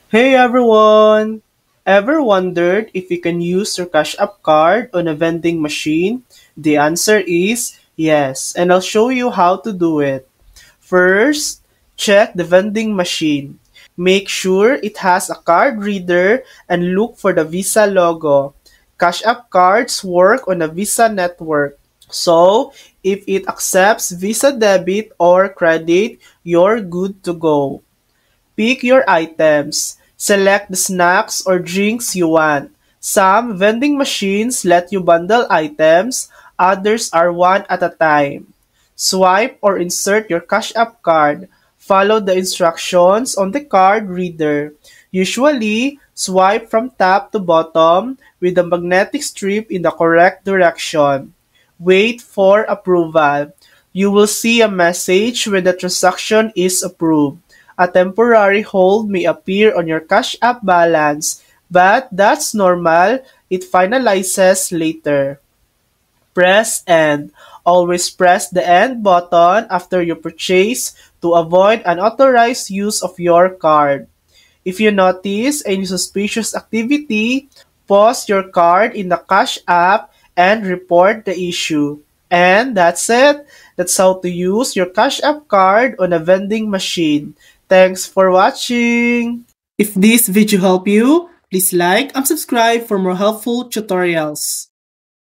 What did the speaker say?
Hey everyone! Ever wondered if you can use your Cash App card on a vending machine? The answer is yes, and I'll show you how to do it. First, check the vending machine. Make sure it has a card reader and look for the Visa logo. Cash App cards work on a Visa network. So, if it accepts Visa debit or credit, you're good to go. Pick your items. Select the snacks or drinks you want. Some vending machines let you bundle items, others are one at a time. Swipe or insert your Cash App card. Follow the instructions on the card reader. Usually, swipe from top to bottom with the magnetic strip in the correct direction. Wait for approval. You will see a message when the transaction is approved. A temporary hold may appear on your Cash App balance, but that's normal. It finalizes later. Press End. Always press the End button after you purchase to avoid unauthorized use of your card. If you notice any suspicious activity, pause your card in the Cash App and report the issue. And that's it. That's how to use your Cash App card on a vending machine. Thanks for watching. If this video helped you, please like and subscribe for more helpful tutorials.